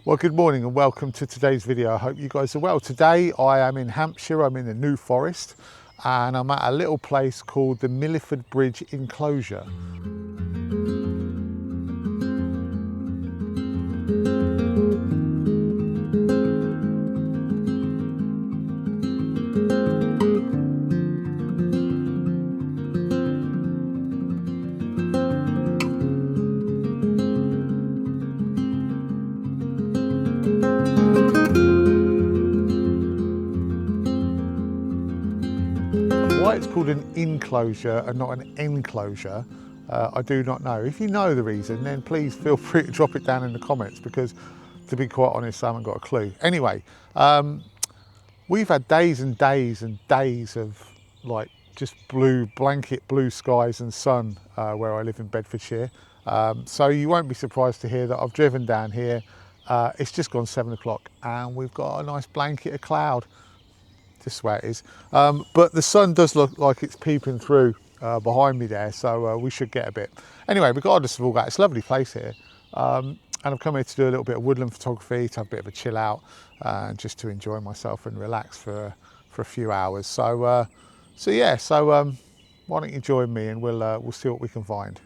Well, good morning and welcome to today's video. I hope you guys are well. Today I am in Hampshire, I'm in the New Forest, and I'm at a little place called the Millyford Bridge Inclosure. Why it's called an enclosure and not an enclosure, I do not know. If you know the reason, then please feel free to drop it down in the comments, because to be quite honest, I haven't got a clue. Anyway, we've had days and days and days of like just blanket blue skies and sun where I live in Bedfordshire. So you won't be surprised to hear that I've driven down here. It's just gone 7 o'clock and we've got a nice blanket of cloud. This is where it is, but the sun does look like it's peeping through behind me there, so we should get a bit. Anyway, regardless of all that, it's a lovely place here, and I've come here to do a little bit of woodland photography, to have a bit of a chill out, and just to enjoy myself and relax for a few hours. So why don't you join me and we'll see what we can find.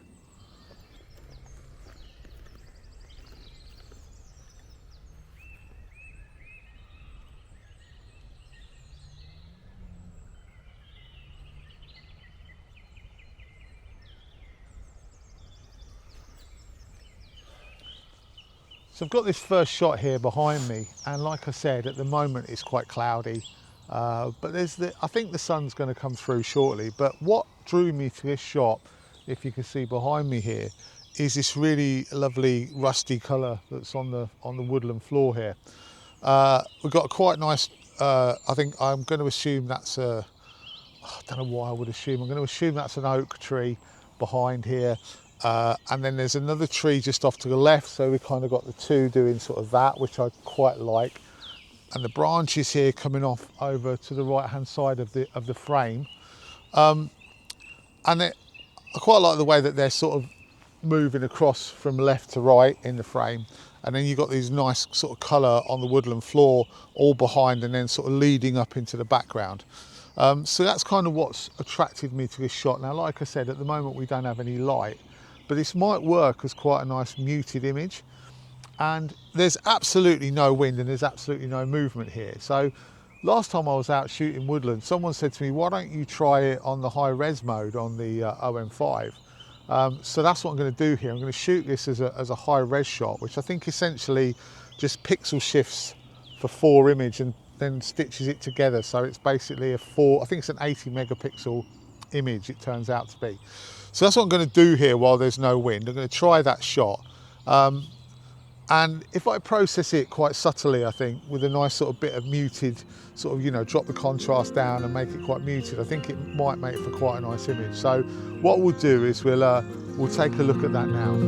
So I've got this first shot here behind me, and like I said, at the moment it's quite cloudy, but I think the sun's going to come through shortly. But what drew me to this shot, if you can see behind me here, is this really lovely rusty colour that's on the woodland floor here. We've got a quite nice, I think I'm going to assume that's I don't know why I would assume, I'm going to assume that's an oak tree behind here. And then there's another tree just off to the left, so we kind of got the two doing sort of that, which I quite like. And the branches here coming off over to the right hand side of the frame, and I quite like the way that they're sort of moving across from left to right in the frame. And then you've got these nice sort of colour on the woodland floor all behind, and then sort of leading up into the background. So that's kind of what's attracted me to this shot. Now, like I said, at the moment we don't have any light, but this might work as quite a nice muted image, and there's absolutely no wind and there's absolutely no movement here. So last time I was out shooting woodland, someone said to me, why don't you try it on the high res mode on the OM5? So that's what I'm going to do here. I'm going to shoot this as a high res shot, which I think essentially just pixel shifts for 4 image and then stitches it together. So it's basically I think it's an 80 megapixel image it turns out to be. So that's what I'm going to do here while there's no wind. I'm going to try that shot. And if I process it quite subtly, I think, with a nice sort of bit of muted, sort of, you know, drop the contrast down and make it quite muted, I think it might make for quite a nice image. So what we'll do is we'll take a look at that now.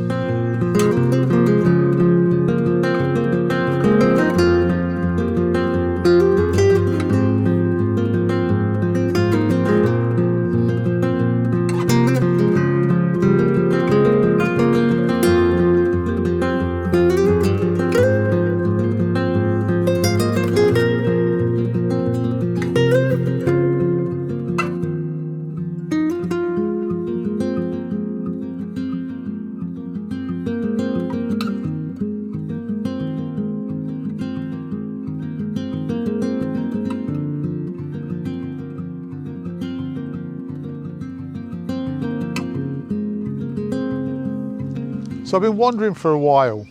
So I've been wandering for a while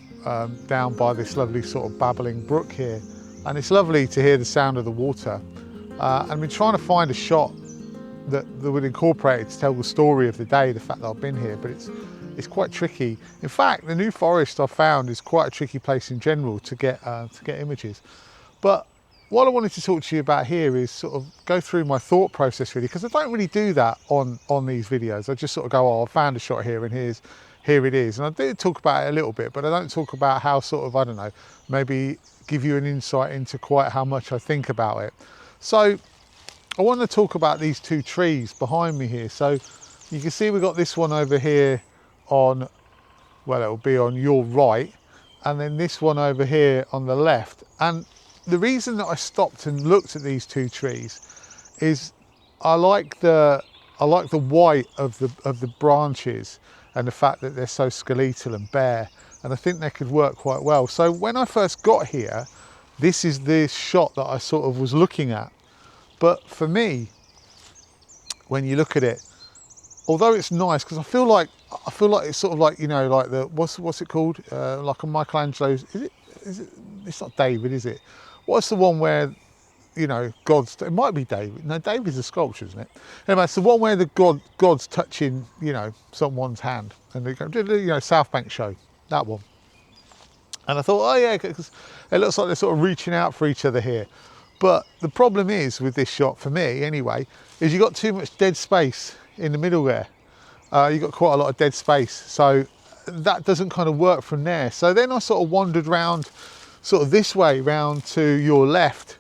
down by this lovely sort of babbling brook here, and it's lovely to hear the sound of the water. I've been trying to find a shot that would incorporate it to tell the story of the day, the fact that I've been here, but it's quite tricky. In fact, the New Forest I've found is quite a tricky place in general to get images. But what I wanted to talk to you about here is sort of go through my thought process, really, because I don't really do that on these videos. I just sort of go, oh, I found a shot here and here it is. And I do talk about it a little bit, but I don't talk about how sort of, I don't know, maybe give you an insight into quite how much I think about it. So I want to talk about these two trees behind me here. So you can see we've got this one over here on, well, it'll be on your right, and then this one over here on the left. And the reason that I stopped and looked at these two trees is I like the white of the branches and the fact that they're so skeletal and bare, and I think they could work quite well. So when I first got here, this is the shot that I sort of was looking at. But for me, when you look at it, although it's nice, because I feel like it's sort of like, you know, like the what's it called, like a Michelangelo's, is it it's not David, is it? What's the one where, you know, God's, it might be David. No, David's a sculpture, isn't it? Anyway, it's the one where the God's touching, you know, someone's hand, and they go, you know, South Bank show, that one. And I thought, oh yeah, because it looks like they're sort of reaching out for each other here. But the problem is with this shot, for me anyway, is you got too much dead space in the middle there. You got quite a lot of dead space, so that doesn't kind of work from there. So then I sort of wandered round, sort of this way round to your left,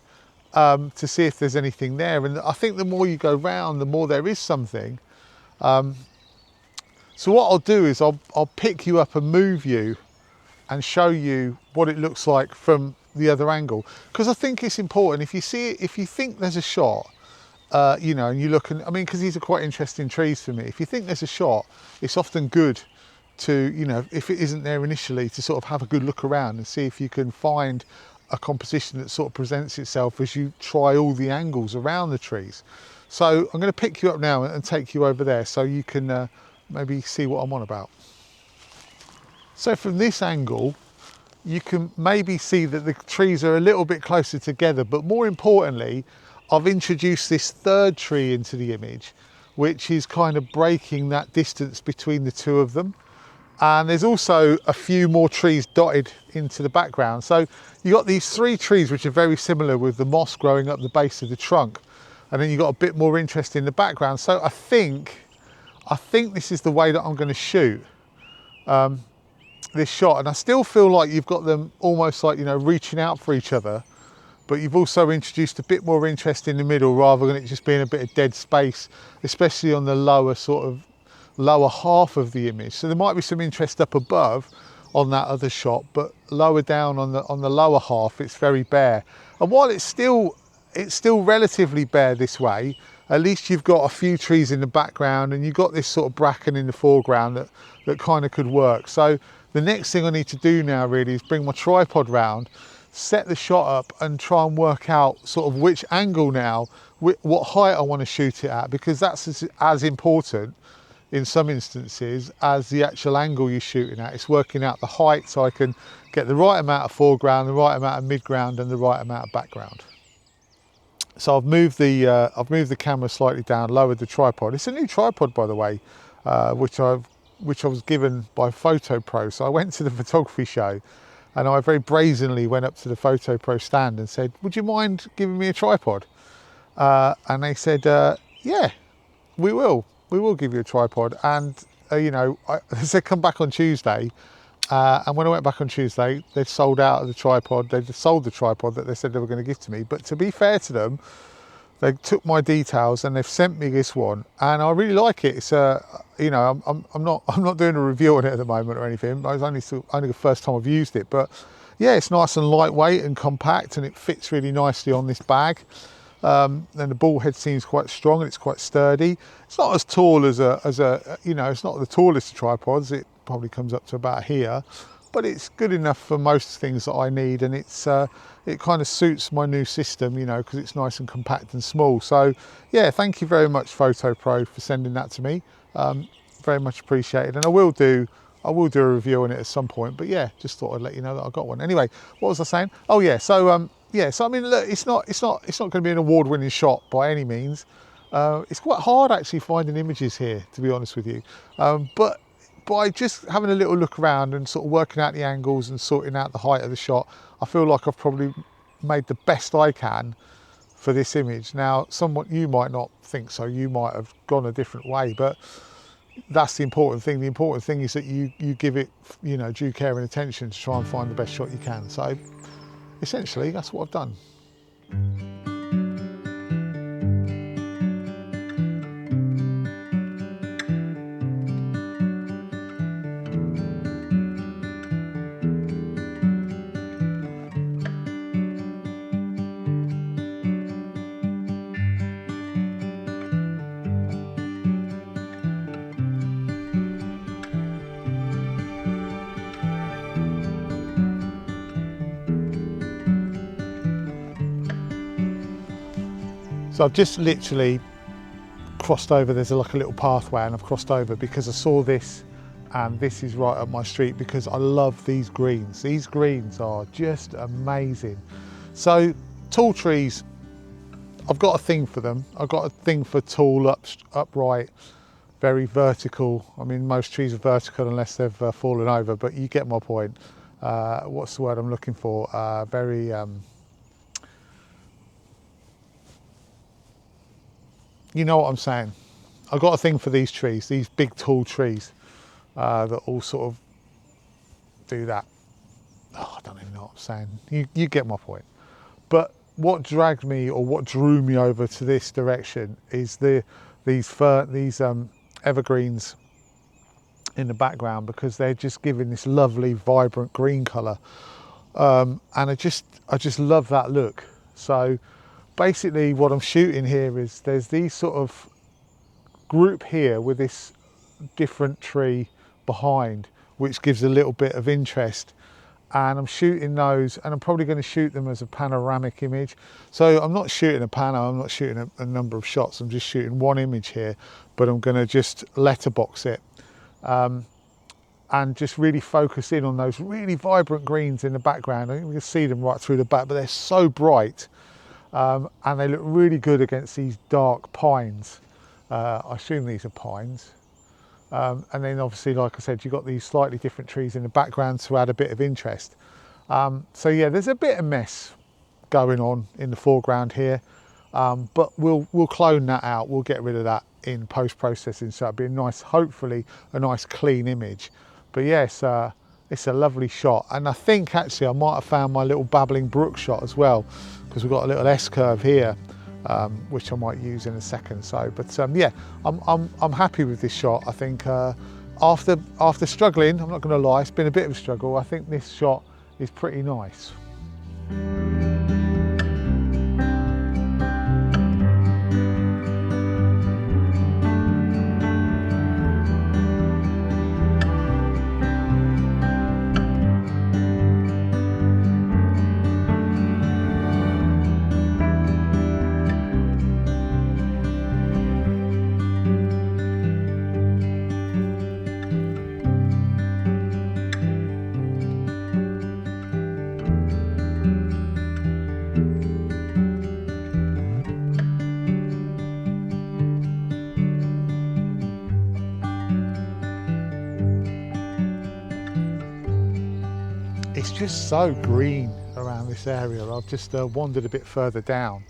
to see if there's anything there. And I think the more you go round, the more there is something. So what I'll do is I'll pick you up and move you and show you what it looks like from the other angle, because I think it's important. If you see it, if you think there's a shot, you know, and you look, and I mean, because these are quite interesting trees for me, if you think there's a shot, it's often good to, you know, if it isn't there initially, to sort of have a good look around and see if you can find a composition that sort of presents itself as you try all the angles around the trees. So I'm going to pick you up now and take you over there so you can maybe see what I'm on about. So from this angle, you can maybe see that the trees are a little bit closer together, but more importantly, I've introduced this third tree into the image, which is kind of breaking that distance between the two of them. And there's also a few more trees dotted into the background. So you got these three trees which are very similar, with the moss growing up the base of the trunk, and then you got a bit more interest in the background. So I think this is the way that I'm going to shoot this shot. And I still feel like you've got them almost like, you know, reaching out for each other, but you've also introduced a bit more interest in the middle rather than it just being a bit of dead space, especially on the lower half of the image. So there might be some interest up above on that other shot, but lower down on the lower half, it's very bare. And while it's still relatively bare this way, at least you've got a few trees in the background, and you've got this sort of bracken in the foreground that kind of could work. So the next thing I need to do now really is bring my tripod round, set the shot up, and try and work out sort of which angle now, what height I want to shoot it at, because that's as important in some instances as the actual angle you're shooting at. It's working out the height so I can get the right amount of foreground, the right amount of midground, and the right amount of background. So I've moved the camera slightly down, lowered the tripod. It's a new tripod, by the way, which I was given by Photo Pro. So I went to the photography show, and I very brazenly went up to the Photo Pro stand and said, "Would you mind giving me a tripod?" And they said, "Yeah, we will give you a tripod." And you know, they said come back on Tuesday. And when I went back on Tuesday, they'd sold out of the tripod. They'd sold the tripod that they said they were going to give to me. But to be fair to them, they took my details and they've sent me this one, and I really like it. It's you know, I'm not doing a review on it at the moment or anything. It's only the first time I've used it, but yeah, it's nice and lightweight and compact, and it fits really nicely on this bag. And the ball head seems quite strong, and it's quite sturdy. It's not as tall as a you know, it's not the tallest of tripods. It probably comes up to about here, but it's good enough for most things that I need, and it's it kind of suits my new system, you know, because it's nice and compact and small. So yeah, thank you very much, Photo Pro, for sending that to me. Very much appreciated, and I will do a review on it at some point. But yeah, just thought I'd let you know that I got one. Anyway, what was I saying? Oh yeah, so yeah, so I mean, look, it's not going to be an award-winning shot by any means. It's quite hard actually finding images here, to be honest with you. But by just having a little look around and sort of working out the angles and sorting out the height of the shot, I feel like I've probably made the best I can for this image. Now, you might not think so. You might have gone a different way, but that's the important thing. The important thing is that you give it, you know, due care and attention to try and find the best shot you can. So essentially, that's what I've done. So I've just literally crossed over. There's like a little pathway and I've crossed over because I saw this, and this is right up my street because I love these greens. These greens are just amazing. So tall trees, I've got a thing for them. I've got a thing for tall, upright, very vertical. I mean, most trees are vertical unless they've fallen over, but you get my point. What's the word I'm looking for? You know what I'm saying. I've got a thing for these trees, these big tall trees that all sort of do that. Oh, I don't even know what I'm saying. You get my point. But what dragged me, or what drew me over to this direction, is these evergreens in the background, because they're just giving this lovely vibrant green colour, and I just love that look. So basically what I'm shooting here is there's these sort of group here with this different tree behind, which gives a little bit of interest, and I'm shooting those, and I'm probably going to shoot them as a panoramic image. So I'm not shooting a pano, I'm not shooting a number of shots, I'm just shooting one image here, but I'm going to just letterbox it and just really focus in on those really vibrant greens in the background. I think we can see them right through the back, but they're so bright, and they look really good against these dark pines. I assume these are pines. And then obviously, like I said, you've got these slightly different trees in the background to add a bit of interest. So yeah, there's a bit of mess going on in the foreground here, but we'll clone that out. We'll get rid of that in post-processing, so it'll be a nice, hopefully a nice clean image. But yes, it's a lovely shot, and I think actually I might have found my little babbling brook shot as well, because we've got a little S-curve here, which I might use in a second. So, but yeah, I'm happy with this shot. I think after struggling, I'm not going to lie, it's been a bit of a struggle. I think this shot is pretty nice. It's just so green around this area. I've just wandered a bit further down.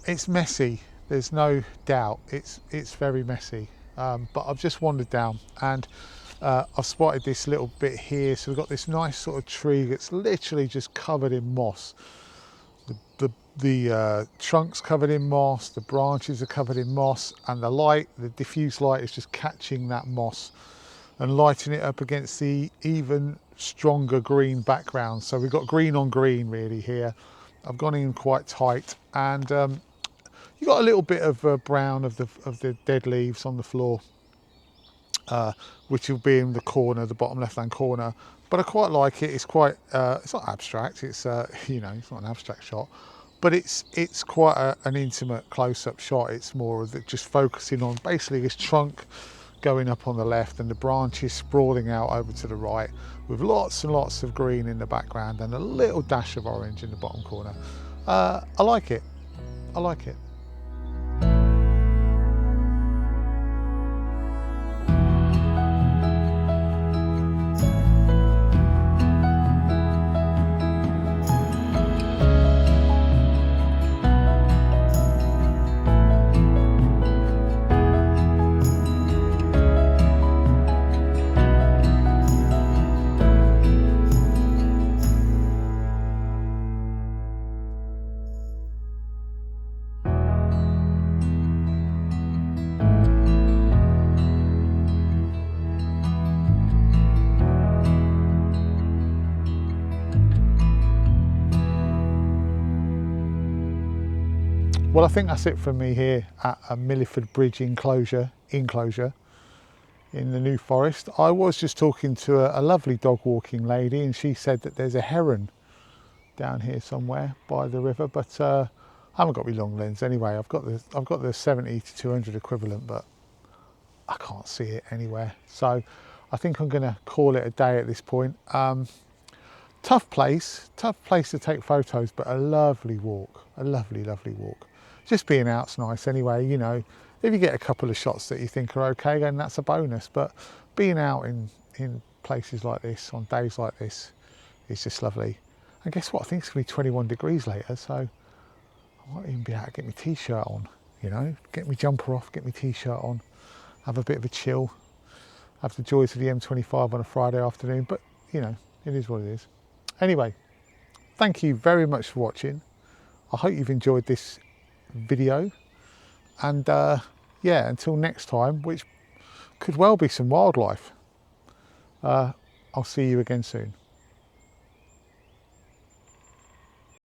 It's messy, there's no doubt. It's very messy, but I've just wandered down, and I've spotted this little bit here. So we've got this nice sort of tree that's literally just covered in moss. The trunk's covered in moss, the branches are covered in moss, and the light, the diffuse light, is just catching that moss and lighting it up against the even stronger green background. So we've got green on green really here. I've gone in quite tight, and you got a little bit of brown of the dead leaves on the floor, which will be in the corner, the bottom left hand corner. But I quite like it. It's quite it's not abstract, it's you know, it's not an abstract shot, but it's quite an intimate close-up shot. It's more of just focusing on basically this trunk going up on the left and the branches sprawling out over to the right, with lots and lots of green in the background and a little dash of orange in the bottom corner. I like it. I like it. Well, I think that's it from me here at a Millyford Bridge Inclosure in the New Forest. I was just talking to a lovely dog walking lady, and she said that there's a heron down here somewhere by the river, but I haven't got my long lens anyway. I've got the 70 to 200 equivalent, but I can't see it anywhere. So I think I'm going to call it a day at this point. Tough place to take photos, but a lovely walk, a lovely walk. Just being out's nice anyway. You know, if you get a couple of shots that you think are okay, then that's a bonus. But being out in places like this on days like this is just lovely. And guess what? I think it's going to be 21 degrees later, so I might even be able to get my t-shirt on. You know, get my jumper off, get my t-shirt on, have a bit of a chill, have the joys of the M25 on a Friday afternoon. But you know, it is what it is. Anyway, thank you very much for watching. I hope you've enjoyed this video, and yeah, until next time, which could well be some wildlife, I'll see you again soon.